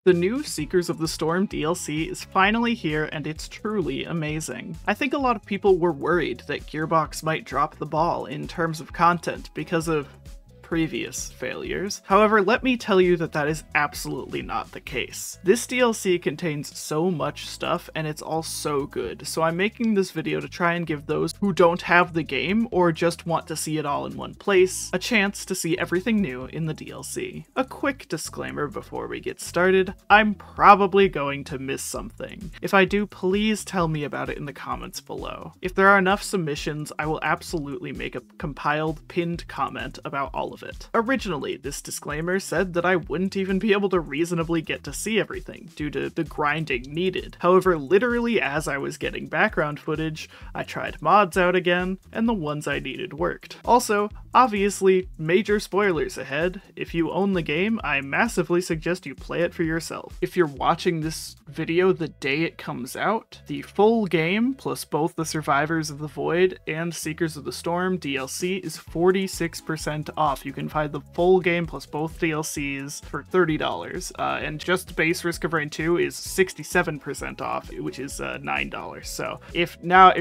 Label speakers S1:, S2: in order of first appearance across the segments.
S1: The new Seekers of the Storm DLC is finally here and it's truly amazing. I think a lot of people were worried that Gearbox might drop the ball in terms of content because of previous failures. However, let me tell you that that is absolutely not the case. This DLC contains so much stuff and it's all so good, so I'm making this video to try and give those who don't have the game or just want to see it all in one place a chance to see everything new in the DLC. A quick disclaimer before we get started, I'm probably going to miss something. If I do, please tell me about it in the comments below. If there are enough submissions, I will absolutely make a compiled pinned comment about all of it. Originally, this disclaimer said that I wouldn't even be able to reasonably get to see everything due to the grinding needed. However, literally as I was getting background footage, I tried mods out again, and the ones I needed worked. Also, obviously, major spoilers ahead. If you own the game, I massively suggest you play it for yourself. If you're watching this video the day it comes out, the full game, plus both the Survivors of the Void and Seekers of the Storm DLC is 46% off. You can find the full game plus both DLCs for $30, and just base Risk of Rain 2 is 67% off, which is $9. So if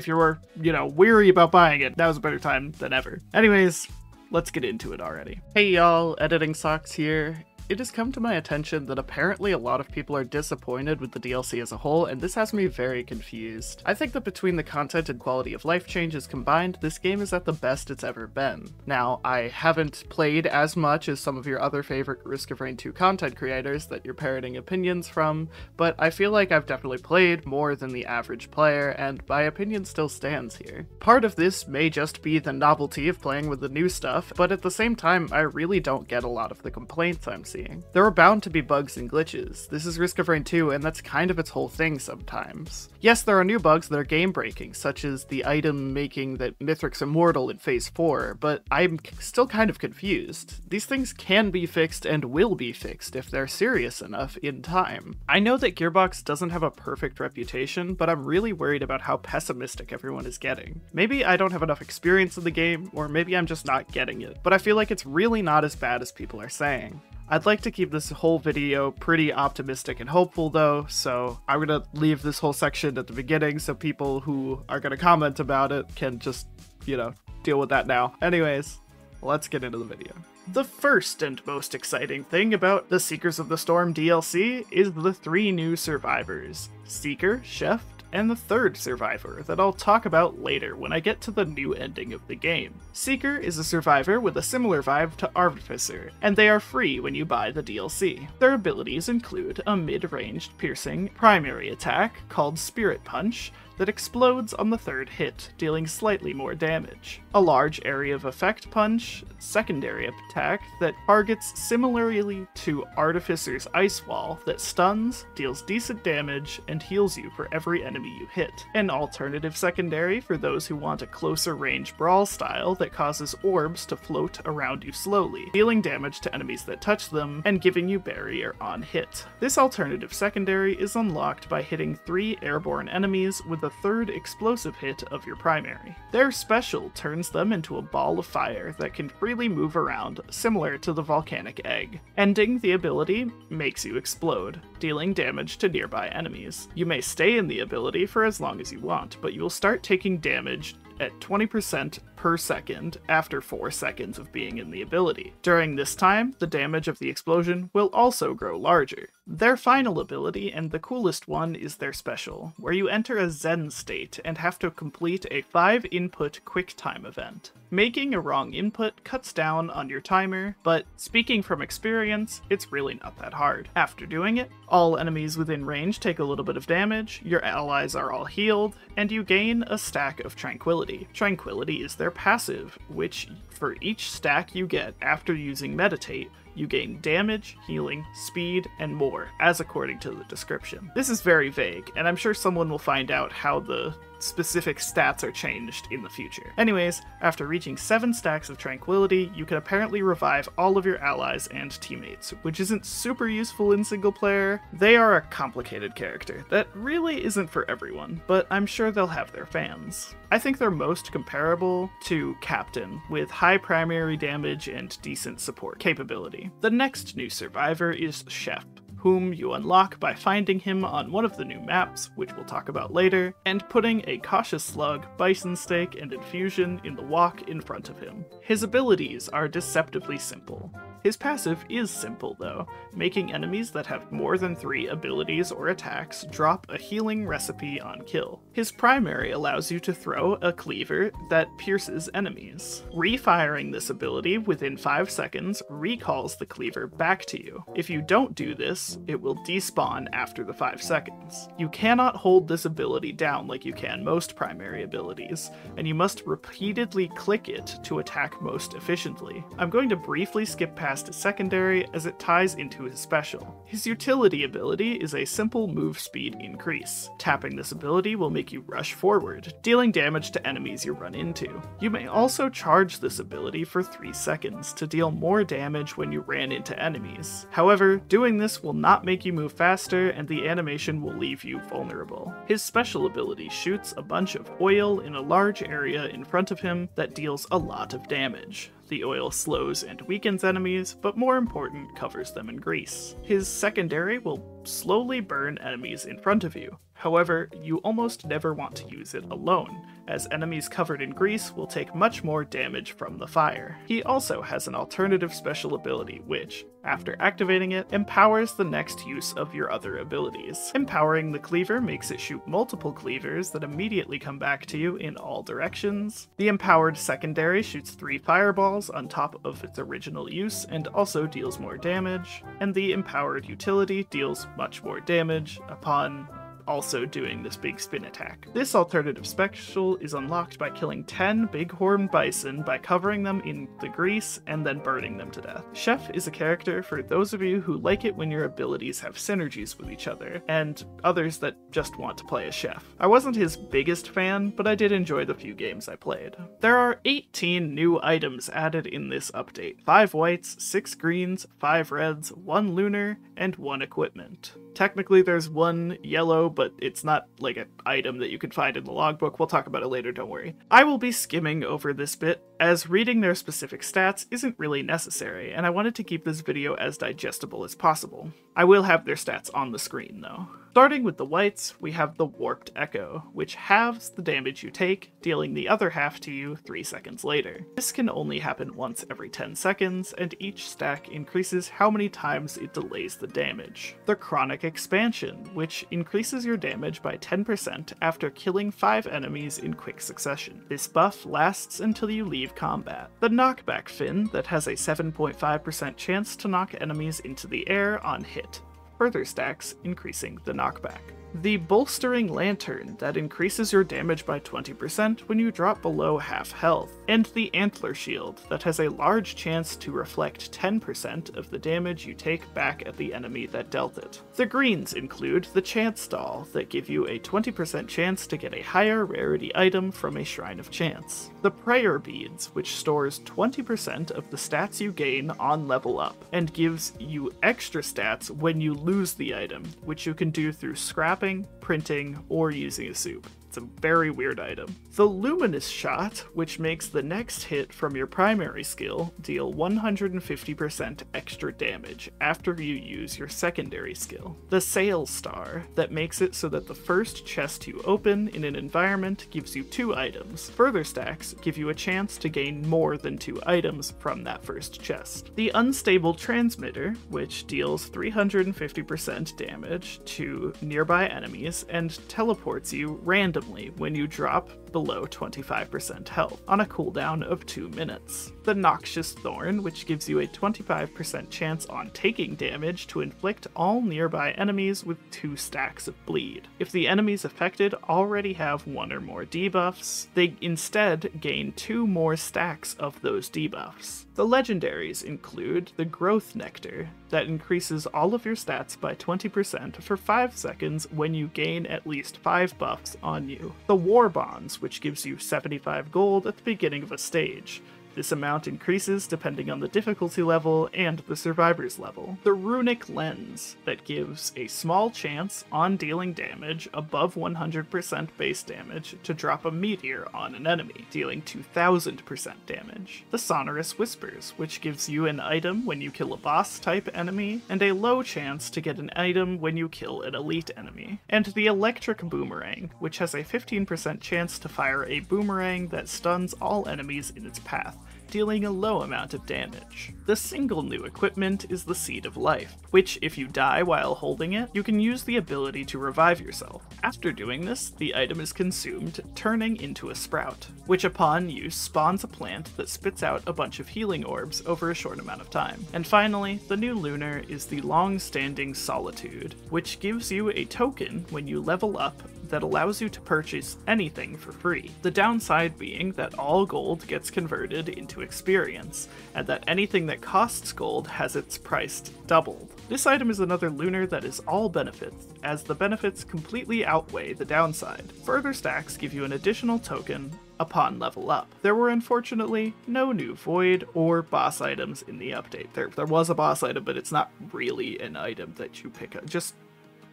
S1: you're, weary about buying it, now's a better time than ever. Anyways, let's get into it already. Hey y'all, Editing Socks here. It has come to my attention that apparently a lot of people are disappointed with the DLC as a whole, and this has me very confused. I think that between the content and quality of life changes combined, this game is at the best it's ever been. Now, I haven't played as much as some of your other favorite Risk of Rain 2 content creators that you're parroting opinions from, but I feel like I've definitely played more than the average player, and my opinion still stands here. Part of this may just be the novelty of playing with the new stuff, but at the same time, I really don't get a lot of the complaints I'm seeing. There are bound to be bugs and glitches. This is Risk of Rain 2, and that's kind of its whole thing sometimes. Yes, there are new bugs that are game-breaking, such as the item making that Mithric's immortal in Phase 4, but I'm still kind of confused. These things can be fixed and will be fixed if they're serious enough in time. I know that Gearbox doesn't have a perfect reputation, but I'm really worried about how pessimistic everyone is getting. Maybe I don't have enough experience in the game, or maybe I'm just not getting it, but I feel like it's really not as bad as people are saying. I'd like to keep this whole video pretty optimistic and hopeful though, so I'm gonna leave this whole section at the beginning so people who are gonna comment about it can just, deal with that now. Anyways, let's get into the video. The first and most exciting thing about the Seekers of the Storm DLC is the 3 new survivors: Seeker, Chef, and the third survivor that I'll talk about later when I get to the new ending of the game. Seeker is a survivor with a similar vibe to Artificer, and they are free when you buy the DLC. Their abilities include a mid-ranged piercing primary attack called Spirit Punch that explodes on the 3rd hit, dealing slightly more damage. A large area of effect punch, secondary attack that targets similarly to Artificer's Ice Wall that stuns, deals decent damage, and heals you for every enemy you hit. An alternative secondary for those who want a closer range brawl style that causes orbs to float around you slowly, dealing damage to enemies that touch them and giving you barrier on hit. This alternative secondary is unlocked by hitting 3 airborne enemies with the 3rd explosive hit of your primary. Their special turns them into a ball of fire that can freely move around, similar to the volcanic egg. Ending the ability makes you explode, dealing damage to nearby enemies. You may stay in the ability for as long as you want, but you will start taking damage at 20% per second after 4 seconds of being in the ability. During this time, the damage of the explosion will also grow larger. Their final ability, and the coolest one, is their special, where you enter a Zen state and have to complete a 5-input QuickTime event. Making a wrong input cuts down on your timer, but speaking from experience, it's really not that hard. After doing it, all enemies within range take a little bit of damage, your allies are all healed, and you gain a stack of Tranquility. Tranquility is their passive, which for each stack you get after using Meditate, you gain damage, healing, speed, and more, as according to the description. This is very vague, and I'm sure someone will find out how the specific stats are changed in the future. Anyways, after reaching 7 stacks of Tranquility, you can apparently revive all of your allies and teammates, which isn't super useful in single player. They are a complicated character that really isn't for everyone, but I'm sure they'll have their fans. I think they're most comparable to Captain, with high primary damage and decent support capability. The next new survivor is Chef, whom you unlock by finding him on one of the new maps, which we'll talk about later, and putting a Cautious Slug, Bison Steak, and Infusion in the walk in front of him. His abilities are deceptively simple. His passive is simple though, making enemies that have more than 3 abilities or attacks drop a healing recipe on kill. His primary allows you to throw a cleaver that pierces enemies. Refiring this ability within 5 seconds recalls the cleaver back to you. If you don't do this, it will despawn after the 5 seconds. You cannot hold this ability down like you can most primary abilities, and you must repeatedly click it to attack most efficiently. I'm going to briefly skip past his secondary as it ties into his special. His utility ability is a simple move speed increase. Tapping this ability will make you rush forward, dealing damage to enemies you run into. You may also charge this ability for 3 seconds to deal more damage when you ran into enemies. However, doing this will not make you move faster and the animation will leave you vulnerable. His special ability shoots a bunch of oil in a large area in front of him that deals a lot of damage. The oil slows and weakens enemies, but more important, covers them in grease. His secondary will slowly burn enemies in front of you. However, you almost never want to use it alone, as enemies covered in grease will take much more damage from the fire. He also has an alternative special ability which, after activating it, empowers the next use of your other abilities. Empowering the cleaver makes it shoot multiple cleavers that immediately come back to you in all directions. The empowered secondary shoots 3 fireballs on top of its original use and also deals more damage, and the empowered utility deals much more damage upon also doing this big spin attack. This alternative special is unlocked by killing 10 bighorn bison by covering them in the grease and then burning them to death. Chef is a character for those of you who like it when your abilities have synergies with each other, and others that just want to play as Chef. I wasn't his biggest fan, but I did enjoy the few games I played. There are 18 new items added in this update. 5 whites, 6 greens, 5 reds, 1 lunar, and 1 equipment. Technically there's 1 yellow, but it's not like an item that you can find in the logbook. We'll talk about it later, don't worry. I will be skimming over this bit, as reading their specific stats isn't really necessary, and I wanted to keep this video as digestible as possible. I will have their stats on the screen though. Starting with the whites, we have the Warped Echo, which halves the damage you take, dealing the other half to you 3 seconds later. This can only happen once every 10 seconds, and each stack increases how many times it delays the damage. The Chronic Expansion, which increases your damage by 10% after killing 5 enemies in quick succession. This buff lasts until you leave combat. The Knockback Fin, that has a 7.5% chance to knock enemies into the air on hit. Further stacks, increasing the knockback. The Bolstering Lantern, that increases your damage by 20% when you drop below half health. And the Antler Shield, that has a large chance to reflect 10% of the damage you take back at the enemy that dealt it. The greens include the Chance Doll, that give you a 20% chance to get a higher rarity item from a Shrine of Chance. The Prayer Beads, which stores 20% of the stats you gain on level up, and gives you extra stats when you lose the item, which you can do through scrapping, printing, or using a soup. It's a very weird item. The Luminous Shot, which makes the next hit from your primary skill deal 150% extra damage after you use your secondary skill. The Sail Star, that makes it so that the first chest you open in an environment gives you 2 items. Further stacks give you a chance to gain more than 2 items from that first chest. The Unstable Transmitter, which deals 350% damage to nearby enemies and teleports you randomly when you drop below 25% health, on a cooldown of 2 minutes. The Noxious Thorn, which gives you a 25% chance on taking damage to inflict all nearby enemies with 2 stacks of bleed. If the enemies affected already have 1 or more debuffs, they instead gain 2 more stacks of those debuffs. The legendaries include the Growth Nectar, that increases all of your stats by 20% for 5 seconds when you gain at least 5 buffs on you. The War Bonds, which gives you 75 gold at the beginning of a stage. This amount increases depending on the difficulty level and the survivor's level. The Runic Lens, that gives a small chance on dealing damage above 100% base damage to drop a meteor on an enemy, dealing 2000% damage. The Sonorous Whispers, which gives you an item when you kill a boss type enemy, and a low chance to get an item when you kill an elite enemy. And the Electric Boomerang, which has a 15% chance to fire a boomerang that stuns all enemies in its path, dealing a low amount of damage. The single new equipment is the Seed of Life, which, if you die while holding it, you can use the ability to revive yourself. After doing this, the item is consumed, turning into a sprout, which upon use spawns a plant that spits out a bunch of healing orbs over a short amount of time. And finally, the new lunar is the Long-Standing Solitude, which gives you a token when you level up that allows you to purchase anything for free. The downside being that all gold gets converted into experience, and that anything that costs gold has its price doubled. This item is another lunar that is all benefits, as the benefits completely outweigh the downside. Further stacks give you an additional token upon level up. There were unfortunately no new void or boss items in the update. There was a boss item, but it's not really an item that you pick up. Just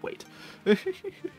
S1: wait.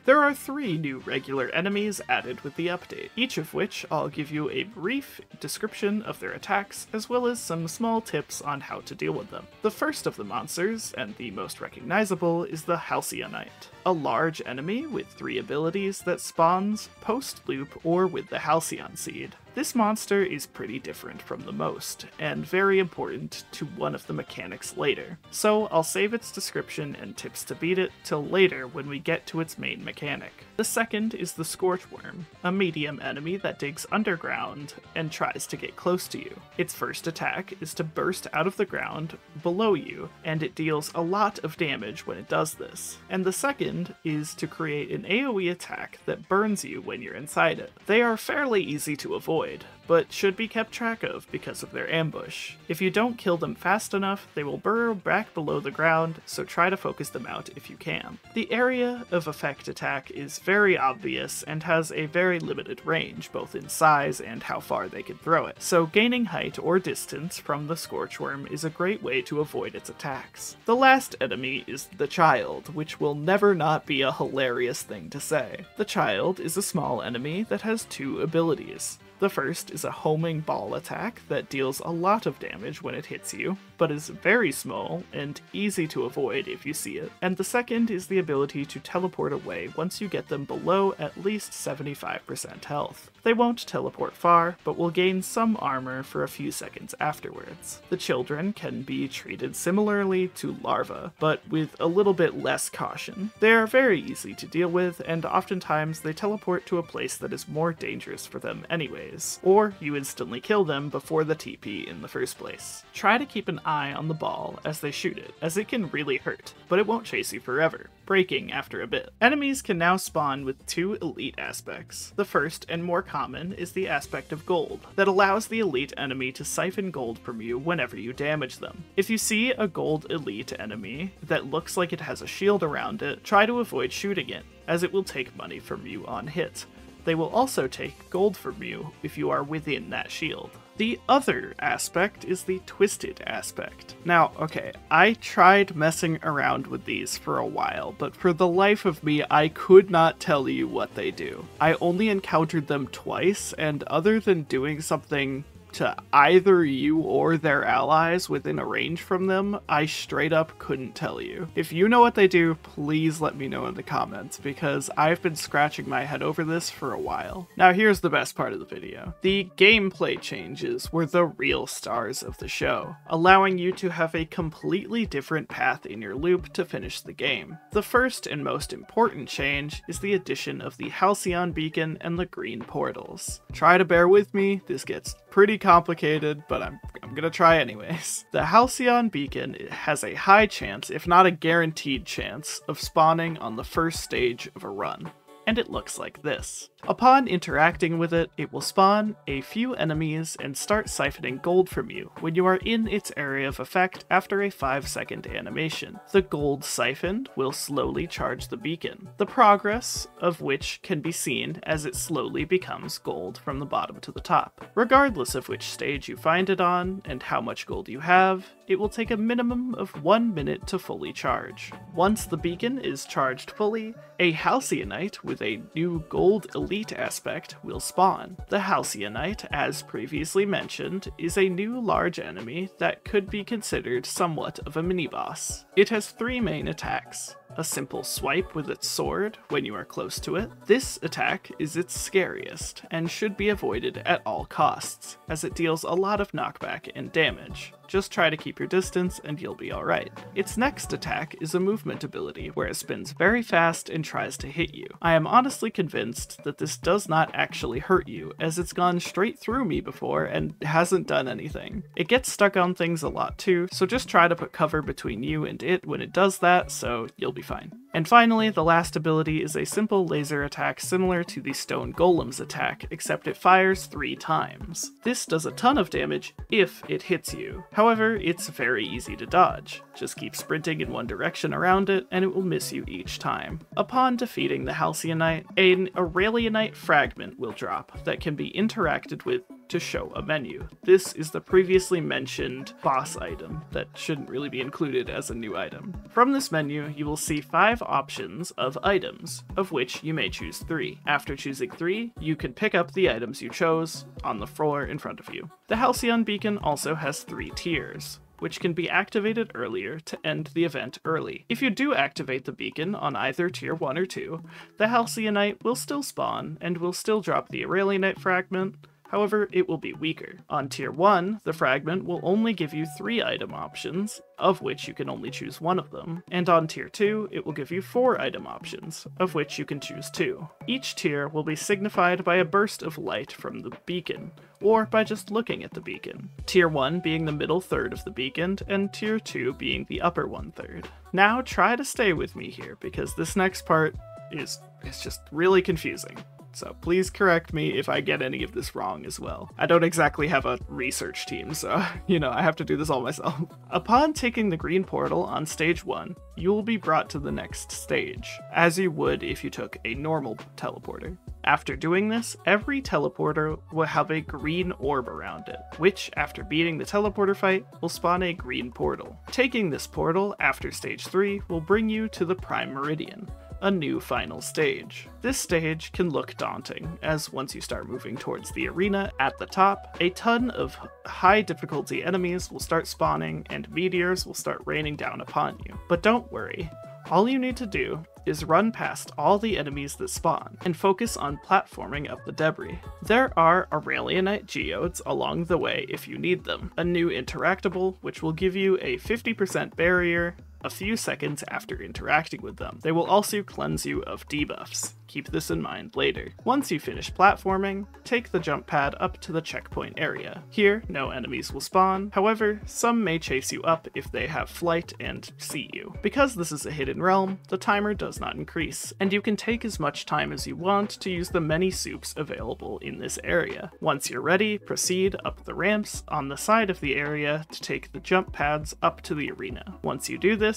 S1: There are 3 new regular enemies added with the update, each of which I'll give you a brief description of their attacks, as well as some small tips on how to deal with them. The first of the monsters, and the most recognizable, is the Halcyonite, a large enemy with 3 abilities that spawns post-loop or with the Halcyon Seed. This monster is pretty different from the most, and very important to one of the mechanics later, so I'll save its description and tips to beat it till later when we get to its main mechanic. The second is the Scorchworm, a medium enemy that digs underground and tries to get close to you. Its first attack is to burst out of the ground below you, and it deals a lot of damage when it does this. And the second is to create an AoE attack that burns you when you're inside it. They are fairly easy to avoid, but should be kept track of because of their ambush. If you don't kill them fast enough, they will burrow back below the ground, so try to focus them out if you can. The area of effect attack is very obvious and has a very limited range, both in size and how far they can throw it, so gaining height or distance from the Scorchworm is a great way to avoid its attacks. The last enemy is the Child, which will never not be a hilarious thing to say. The Child is a small enemy that has 2 abilities. The first is a homing ball attack that deals a lot of damage when it hits you, but is very small and easy to avoid if you see it. And the second is the ability to teleport away once you get them below at least 75% health. They won't teleport far, but will gain some armor for a few seconds afterwards. The children can be treated similarly to larvae, but with a little bit less caution. They are very easy to deal with, and oftentimes they teleport to a place that is more dangerous for them anyways, or you instantly kill them before the TP in the first place. Try to keep an eye on the ball as they shoot it, as it can really hurt, but it won't chase you forever, breaking after a bit. Enemies can now spawn with 2 elite aspects. The first, and more common, is the aspect of gold, that allows the elite enemy to siphon gold from you whenever you damage them. If you see a gold elite enemy that looks like it has a shield around it, try to avoid shooting it, as it will take money from you on hit. They will also take gold from you if you are within that shield. The other aspect is the twisted aspect. Now, okay, I tried messing around with these for a while, but for the life of me, I could not tell you what they do. I only encountered them twice, and other than doing something to either you or their allies within a range from them, I straight up couldn't tell you. If you know what they do, please let me know in the comments, because I've been scratching my head over this for a while. Now here's the best part of the video. The gameplay changes were the real stars of the show, allowing you to have a completely different path in your loop to finish the game. The first and most important change is the addition of the Halcyon Beacon and the green portals. Try to bear with me, this gets pretty complicated, but I'm gonna try anyways. The Halcyon Beacon has a high chance, if not a guaranteed chance, of spawning on the first stage of a run. and it looks like this. Upon interacting with it, it will spawn a few enemies and start siphoning gold from you when you are in its area of effect after a 5-second animation. The gold siphoned will slowly charge the beacon, the progress of which can be seen as it slowly becomes gold from the bottom to the top. Regardless of which stage you find it on and how much gold you have, it will take a minimum of 1 minute to fully charge. Once the beacon is charged fully, a Halcyonite with a new gold elite aspect will spawn. The Halcyonite, as previously mentioned, is a new large enemy that could be considered somewhat of a mini-boss. It has 3 main attacks. A simple swipe with its sword when you are close to it. This attack is its scariest and should be avoided at all costs, as it deals a lot of knockback and damage. Just try to keep your distance and you'll be alright. Its next attack is a movement ability where it spins very fast and tries to hit you. I am honestly convinced that this does not actually hurt you, as it's gone straight through me before and hasn't done anything. It gets stuck on things a lot too, so just try to put cover between you and it when it does that, so you'll be fine. And finally, the last ability is a simple laser attack similar to the Stone Golem's attack, except it fires 3 times. This does a ton of damage if it hits you. However, it's very easy to dodge. Just keep sprinting in one direction around it, and it will miss you each time. Upon defeating the Halcyonite, an Aurelionite fragment will drop that can be interacted with to show a menu. This is the previously mentioned boss item that shouldn't really be included as a new item. From this menu, you will see 5 options of items, of which you may choose 3. After choosing 3, you can pick up the items you chose on the floor in front of you. The Halcyon beacon also has 3 tiers, which can be activated earlier to end the event early. If you do activate the beacon on either tier 1 or 2, the Halcyonite will still spawn and will still drop the Aurelionite fragment. However, it will be weaker. On tier 1, the fragment will only give you 3 item options, of which you can only choose 1 of them, and on tier 2, it will give you 4 item options, of which you can choose 2. Each tier will be signified by a burst of light from the beacon, or by just looking at the beacon. Tier 1 being the middle third of the beacon, and tier 2 being the upper 1/3. Now try to stay with me here, because this next part is just really confusing. So please correct me if I get any of this wrong as well. I don't exactly have a research team, so, I have to do this all myself. Upon taking the green portal on stage 1, you will be brought to the next stage, as you would if you took a normal teleporter. After doing this, every teleporter will have a green orb around it, which, after beating the teleporter fight, will spawn a green portal. Taking this portal after stage 3 will bring you to the Prime Meridian, a new final stage. This stage can look daunting, as once you start moving towards the arena at the top, a ton of high difficulty enemies will start spawning and meteors will start raining down upon you. But don't worry, all you need to do is run past all the enemies that spawn, and focus on platforming up the debris. There are Aurelionite geodes along the way if you need them, a new interactable which will give you a 50% barrier a few seconds after interacting with them. They will also cleanse you of debuffs. Keep this in mind later. Once you finish platforming, take the jump pad up to the checkpoint area. Here, no enemies will spawn, however, some may chase you up if they have flight and see you. Because this is a hidden realm, the timer does not increase, and you can take as much time as you want to use the many soups available in this area. Once you're ready, proceed up the ramps on the side of the area to take the jump pads up to the arena. Once you do this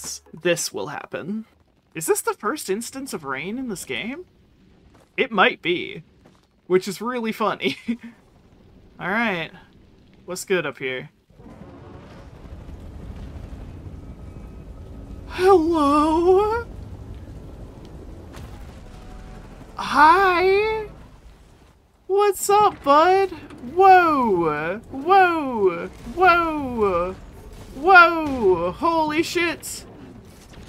S1: will happen. Is this the first instance of rain in this game? It might be, which is really funny. Alright, what's good up here? Hello? Hi? What's up, bud? Whoa! Whoa! Whoa! Whoa! Holy shit!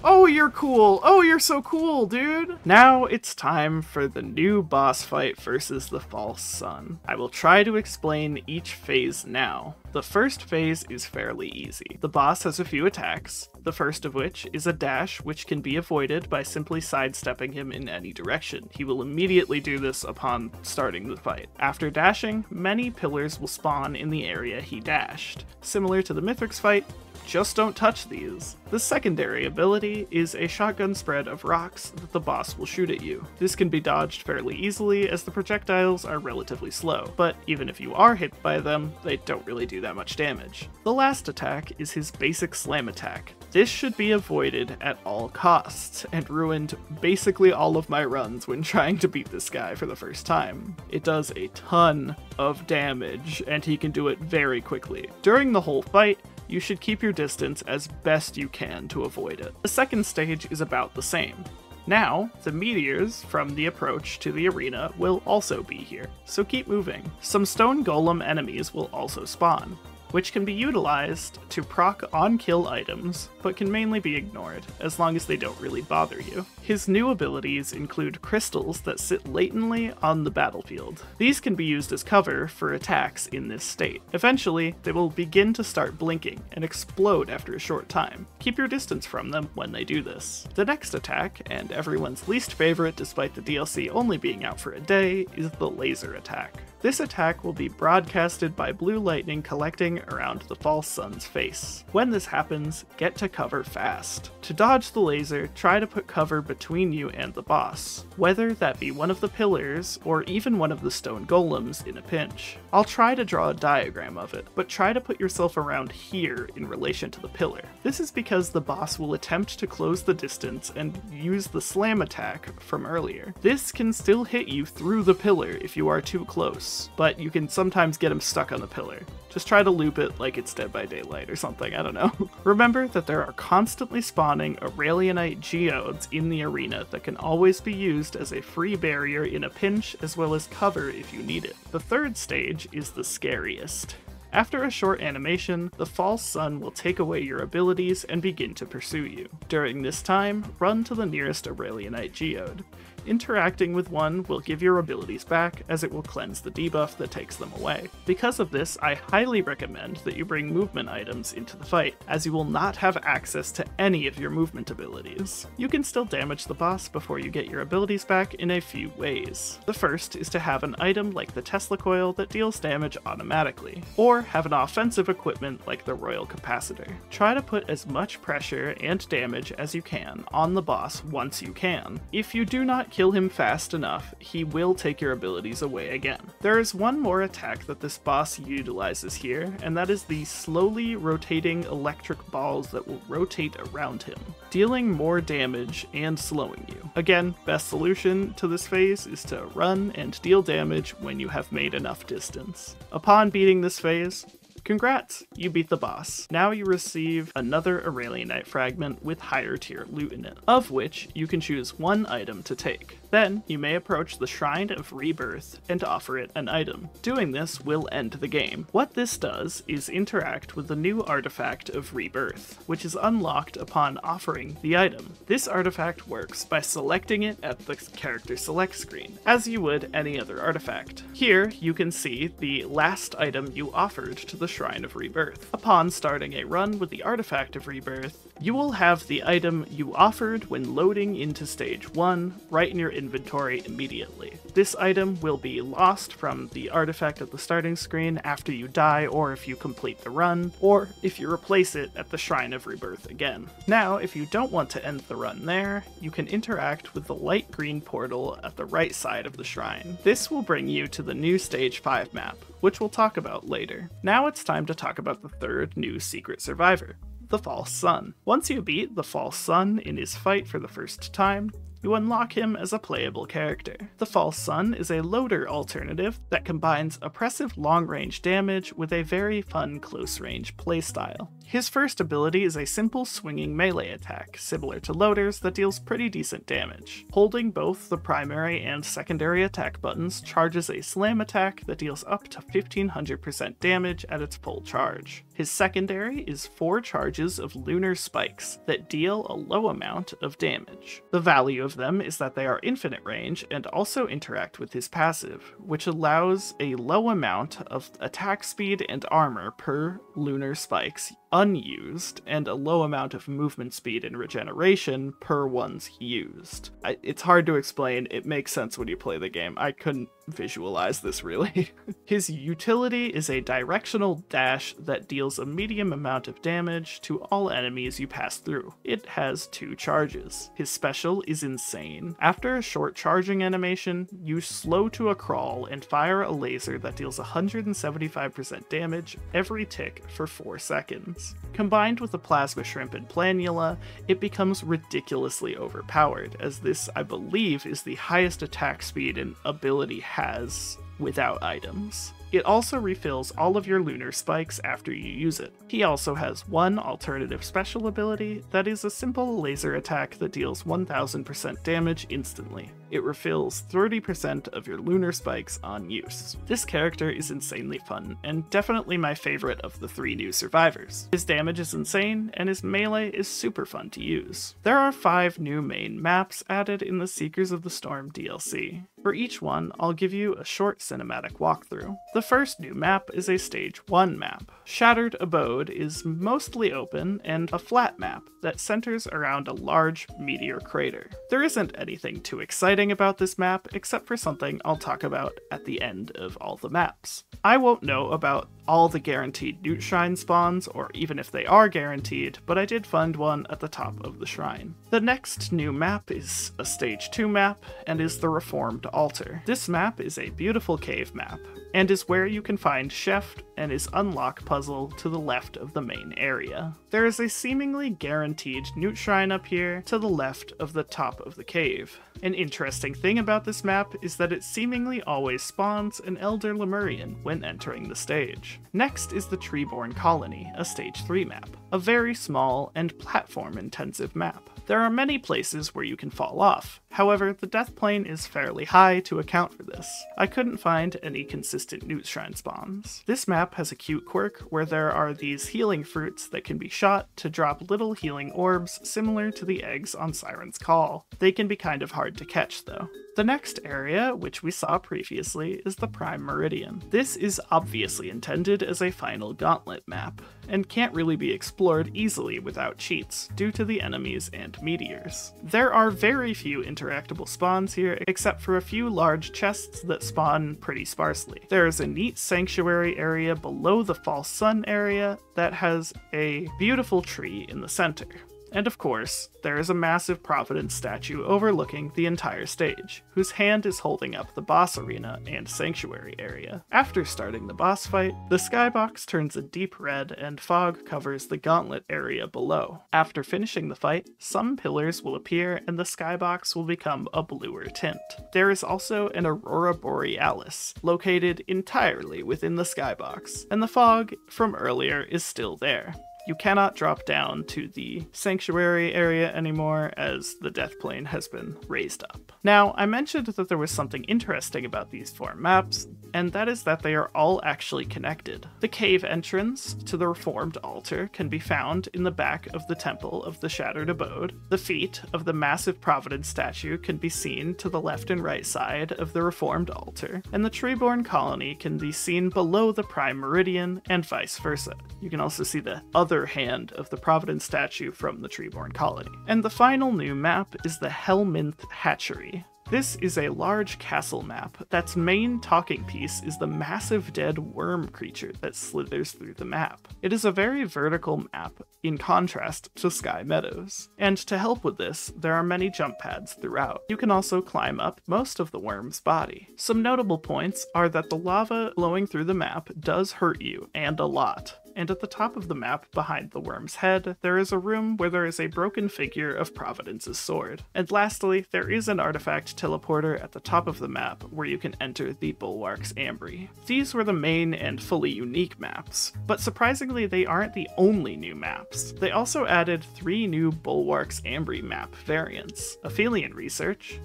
S1: Oh, you're cool! Oh, you're so cool, dude! Now it's time for the new boss fight versus the false sun. I will try to explain each phase now. The first phase is fairly easy. The boss has a few attacks, the first of which is a dash, which can be avoided by simply sidestepping him in any direction. He will immediately do this upon starting the fight. After dashing, many pillars will spawn in the area he dashed. Similar to the Mithrix fight, just don't touch these. The secondary ability is a shotgun spread of rocks that the boss will shoot at you. This can be dodged fairly easily as the projectiles are relatively slow, but even if you are hit by them, they don't really do that much damage. The last attack is his basic slam attack. This should be avoided at all costs, and ruined basically all of my runs when trying to beat this guy for the first time. It does a ton of damage, and he can do it very quickly. During the whole fight, you should keep your distance as best you can to avoid it. The second stage is about the same. Now, the meteors from the approach to the arena will also be here, so keep moving. Some stone golem enemies will also spawn, which can be utilized to proc on-kill items, but can mainly be ignored, as long as they don't really bother you. His new abilities include crystals that sit latently on the battlefield. These can be used as cover for attacks in this state. Eventually, they will begin to start blinking and explode after a short time. Keep your distance from them when they do this. The next attack, and everyone's least favorite despite the DLC only being out for a day, is the laser attack. This attack will be broadcasted by blue lightning collecting around the false sun's face. When this happens, get to cover fast. To dodge the laser, try to put cover between you and the boss, whether that be one of the pillars or even one of the stone golems in a pinch. I'll try to draw a diagram of it, but try to put yourself around here in relation to the pillar. This is because the boss will attempt to close the distance and use the slam attack from earlier. This can still hit you through the pillar if you are too close, but you can sometimes get him stuck on the pillar. Just try to loop it like it's Dead by Daylight or something, I don't know. Remember that there are constantly spawning Aurelionite geodes in the arena that can always be used as a free barrier in a pinch as well as cover if you need it. The third stage is the scariest. After a short animation, the false sun will take away your abilities and begin to pursue you. During this time, run to the nearest Aurelionite geode. Interacting with one will give your abilities back, as it will cleanse the debuff that takes them away. Because of this, I highly recommend that you bring movement items into the fight, as you will not have access to any of your movement abilities. You can still damage the boss before you get your abilities back in a few ways. The first is to have an item like the Tesla coil that deals damage automatically, or have an offensive equipment like the Royal Capacitor. Try to put as much pressure and damage as you can on the boss once you can. If you do not kill him fast enough, he will take your abilities away again. There is one more attack that this boss utilizes here, and that is the slowly rotating electric balls that will rotate around him, dealing more damage and slowing you. Again, best solution to this phase is to run and deal damage when you have made enough distance. Upon beating this phase, congrats, you beat the boss. Now you receive another Aurelionite fragment with higher tier loot in it, of which you can choose one item to take. Then, you may approach the Shrine of Rebirth and offer it an item. Doing this will end the game. What this does is interact with the new artifact of Rebirth, which is unlocked upon offering the item. This artifact works by selecting it at the character select screen, as you would any other artifact. Here, you can see the last item you offered to the Shrine of Rebirth. Upon starting a run with the artifact of Rebirth, you will have the item you offered when loading into stage 1 right in your inventory immediately. This item will be lost from the artifact at the starting screen after you die, or if you complete the run, or if you replace it at the Shrine of Rebirth again. Now, if you don't want to end the run there, you can interact with the light green portal at the right side of the shrine. This will bring you to the new stage 5 map, which we'll talk about later. Now it's time to talk about the third new secret survivor, the False Sun. Once you beat the False Sun in his fight for the first time, you unlock him as a playable character. The False Sun is a loader alternative that combines oppressive long-range damage with a very fun close-range playstyle. His first ability is a simple swinging melee attack, similar to loaders, that deals pretty decent damage. Holding both the primary and secondary attack buttons charges a slam attack that deals up to 1500% damage at its full charge. His secondary is 4 charges of lunar spikes that deal a low amount of damage. The value of them is that they are infinite range and also interact with his passive, which allows a low amount of attack speed and armor per lunar spikes unused, and a low amount of movement speed and regeneration per ones used. It's hard to explain, it makes sense when you play the game. I couldn't visualize this really. His utility is a directional dash that deals a medium amount of damage to all enemies you pass through. It has 2 charges. His special is insane. After a short charging animation, you slow to a crawl and fire a laser that deals 175% damage every tick for 4 seconds. Combined with the Plasma Shrimp and Planula, it becomes ridiculously overpowered, as this, I believe, is the highest attack speed an ability has without items. It also refills all of your lunar spikes after you use it. He also has one alternative special ability that is a simple laser attack that deals 1000% damage instantly. It refills 30% of your lunar spikes on use. This character is insanely fun, and definitely my favorite of the 3 new survivors. His damage is insane, and his melee is super fun to use. There are 5 new main maps added in the Seekers of the Storm DLC. For each one, I'll give you a short cinematic walkthrough. The first new map is a Stage 1 map. Shattered Abode is mostly open and a flat map that centers around a large meteor crater. There isn't anything too exciting about this map except for something I'll talk about at the end of all the maps. I won't know about all the guaranteed Newt Shrine spawns, or even if they are guaranteed, but I did find one at the top of the shrine. The next new map is a Stage 2 map, and is the Reformed Altar. This map is a beautiful cave map, and is where you can find Chef and his unlock puzzle to the left of the main area. There is a seemingly guaranteed Newt Shrine up here to the left of the top of the cave. An interesting thing about this map is that it seemingly always spawns an Elder Lemurian when entering the stage. Next is the Treeborn Colony, a Stage 3 map, a very small and platform-intensive map. There are many places where you can fall off, however the death plane is fairly high to account for this. I couldn't find any consistent Newt Shrine spawns. This map has a cute quirk where there are these healing fruits that can be shot to drop little healing orbs similar to the eggs on Siren's Call. They can be kind of hard to catch though. The next area, which we saw previously, is the Prime Meridian. This is obviously intended as a final gauntlet map, and can't really be explored easily without cheats, due to the enemies and meteors. There are very few interactable spawns here, except for a few large chests that spawn pretty sparsely. There is a neat sanctuary area below the false sun area that has a beautiful tree in the center. And of course, there is a massive Providence statue overlooking the entire stage, whose hand is holding up the boss arena and sanctuary area. After starting the boss fight, the skybox turns a deep red and fog covers the gauntlet area below. After finishing the fight, some pillars will appear and the skybox will become a bluer tint. There is also an Aurora Borealis, located entirely within the skybox, and the fog from earlier is still there. You cannot drop down to the sanctuary area anymore as the death plane has been raised up. Now, I mentioned that there was something interesting about these 4 maps, and that is that they are all actually connected. The cave entrance to the Reformed Altar can be found in the back of the Temple of the Shattered Abode. The feet of the massive Providence statue can be seen to the left and right side of the Reformed Altar, and the Treeborn Colony can be seen below the Prime Meridian and vice versa. You can also see the other hand of the Providence statue from the Treeborn Colony. And the final new map is the Helminth Hatchery. This is a large castle map that's main talking piece is the massive dead worm creature that slithers through the map. It is a very vertical map in contrast to Sky Meadows, and to help with this, there are many jump pads throughout. You can also climb up most of the worm's body. Some notable points are that the lava flowing through the map does hurt you, and a lot. And at the top of the map, behind the worm's head, there is a room where there is a broken figure of Providence's sword. And lastly, there is an artifact teleporter at the top of the map where you can enter the Bulwark's Ambry. These were the main and fully unique maps, but surprisingly they aren't the only new maps. They also added 3 new Bulwark's Ambry map variants: Aphelion Research,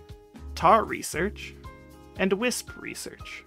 S1: Tar Research, and Wisp Research.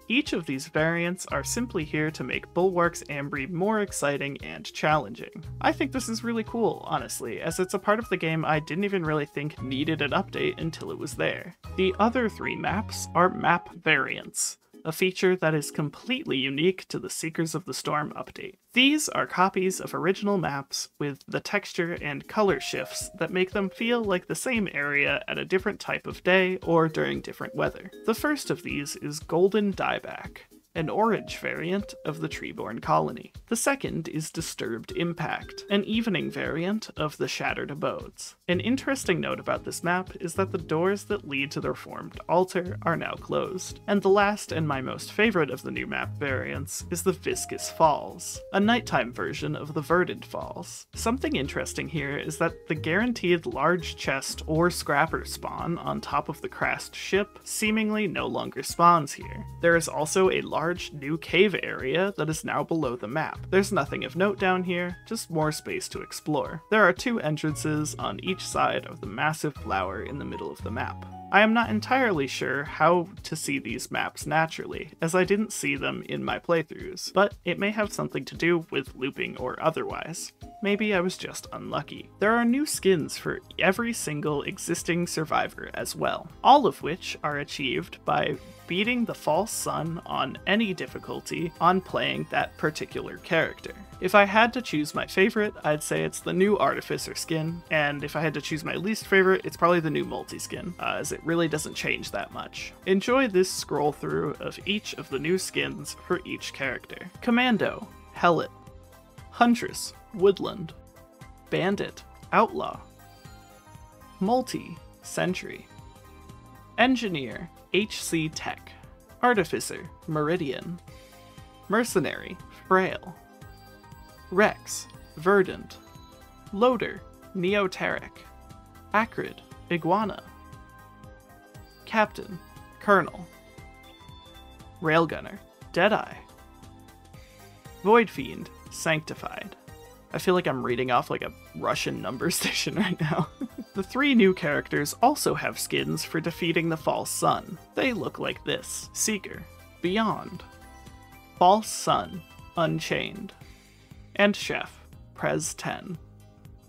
S1: Each of these variants are simply here to make Bulwark's Ambry more exciting and challenging. I think this is really cool, honestly, as it's a part of the game I didn't even really think needed an update until it was there. The other 3 maps are map variants, a feature that is completely unique to the Seekers of the Storm update. These are copies of original maps with the texture and color shifts that make them feel like the same area at a different type of day or during different weather. The first of these is Golden Dieback, an orange variant of the Treeborn colony. The second is Disturbed Impact, an evening variant of the Shattered Abodes. An interesting note about this map is that the doors that lead to the Reformed Altar are now closed. And the last and my most favorite of the new map variants is the Viscous Falls, a nighttime version of the Verdant Falls. Something interesting here is that the guaranteed large chest or scrapper spawn on top of the crashed ship seemingly no longer spawns here. There is also a large new cave area that is now below the map. There's nothing of note down here, just more space to explore. There are 2 entrances on each side of the massive flower in the middle of the map. I am not entirely sure how to see these maps naturally, as I didn't see them in my playthroughs, but it may have something to do with looping or otherwise. Maybe I was just unlucky. There are new skins for every single existing survivor as well, all of which are achieved by beating the false sun on any difficulty on playing that particular character. If I had to choose my favorite, I'd say it's the new Artificer skin, and if I had to choose my least favorite, it's probably the new Multi skin, as it really doesn't change that much. Enjoy this scroll through of each of the new skins for each character. Commando, Helot. Huntress, Woodland. Bandit, Outlaw. Multi, Sentry. Engineer, HC Tech. Artificer, Meridian. Mercenary, Frail. Rex, Verdant. Loader, Neoteric. Acrid, Iguana. Captain, Colonel. Railgunner, Deadeye. Void Fiend, Sanctified. I feel like I'm reading off like a Russian number station right now. The 3 new characters also have skins for defeating the False Sun. They look like this: Seeker, Beyond. False Sun, Unchained. And Chef, Prez 10.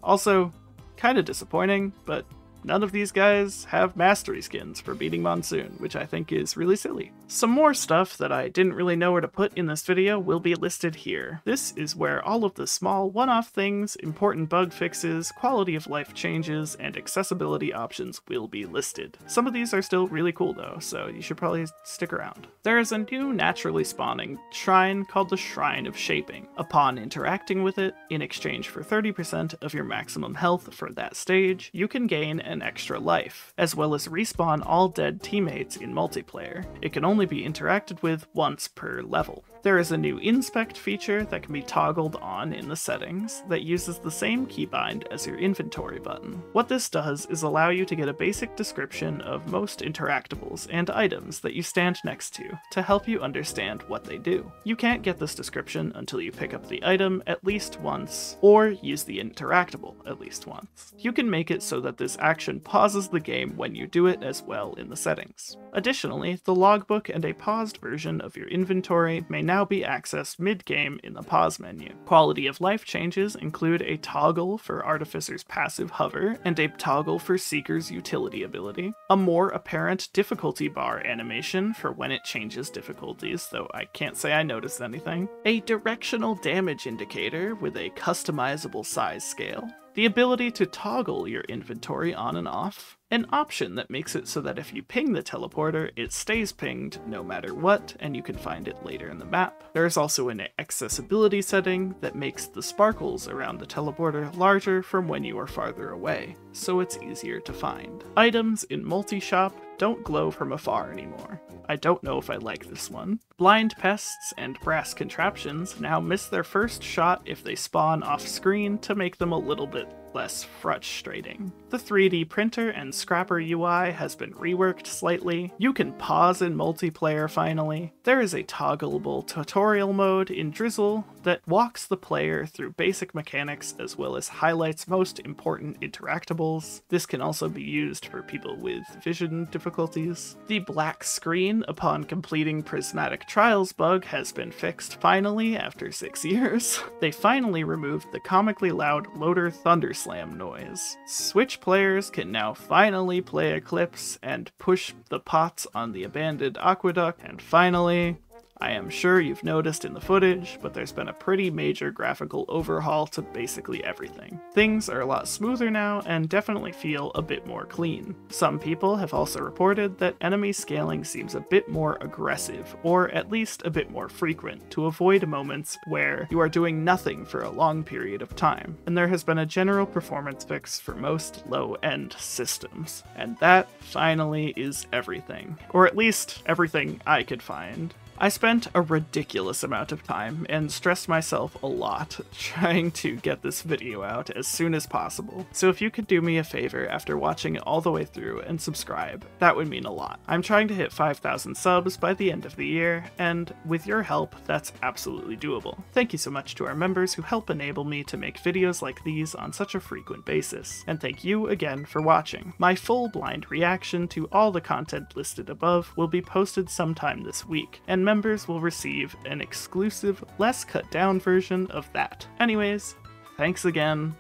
S1: Also, kinda disappointing, but none of these guys have mastery skins for beating Monsoon, which I think is really silly. Some more stuff that I didn't really know where to put in this video will be listed here. This is where all of the small one-off things, important bug fixes, quality of life changes, and accessibility options will be listed. Some of these are still really cool though, so you should probably stick around. There is a new naturally spawning shrine called the Shrine of Shaping. Upon interacting with it, in exchange for 30% of your maximum health for that stage, you can gain an extra life, as well as respawn all dead teammates in multiplayer. It can only be interacted with once per level. There is a new inspect feature that can be toggled on in the settings that uses the same keybind as your inventory button. What this does is allow you to get a basic description of most interactables and items that you stand next to help you understand what they do. You can't get this description until you pick up the item at least once, or use the interactable at least once. You can make it so that this action pauses the game when you do it as well in the settings. Additionally, the logbook and a paused version of your inventory may now be accessed mid-game in the pause menu. Quality of life changes include a toggle for Artificer's passive hover and a toggle for Seeker's utility ability, a more apparent difficulty bar animation for when it changes difficulties, though I can't say I noticed anything, a directional damage indicator with a customizable size scale, the ability to toggle your inventory on and off, an option that makes it so that if you ping the teleporter, it stays pinged no matter what, and you can find it later in the map. There's also an accessibility setting that makes the sparkles around the teleporter larger from when you are farther away, so it's easier to find. Items in Multi-Shop don't glow from afar anymore. I don't know if I like this one. Blind pests and brass contraptions now miss their first shot if they spawn off screen to make them a little bit less frustrating. The 3D printer and scrapper UI has been reworked slightly. You can pause in multiplayer finally. There is a toggleable tutorial mode in Drizzle that walks the player through basic mechanics as well as highlights most important interactables. This can also be used for people with vision difficulties. The black screen upon completing Prismatic Trials bug has been fixed finally after 6 years. They finally removed the comically loud loader thunderslam noise. Switch players can now finally play Eclipse and push the pots on the abandoned aqueduct, and finally, I am sure you've noticed in the footage, but there's been a pretty major graphical overhaul to basically everything. Things are a lot smoother now and definitely feel a bit more clean. Some people have also reported that enemy scaling seems a bit more aggressive, or at least a bit more frequent, to avoid moments where you are doing nothing for a long period of time. And there has been a general performance fix for most low-end systems. And that finally is everything. Or at least everything I could find. I spent a ridiculous amount of time and stressed myself a lot trying to get this video out as soon as possible. So if you could do me a favor after watching it all the way through and subscribe, that would mean a lot. I'm trying to hit 5,000 subs by the end of the year, and with your help, that's absolutely doable. Thank you so much to our members who help enable me to make videos like these on such a frequent basis. And thank you again for watching. My full blind reaction to all the content listed above will be posted sometime this week, and members will receive an exclusive, less cut down version of that. Anyways, thanks again.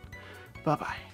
S1: Bye-bye.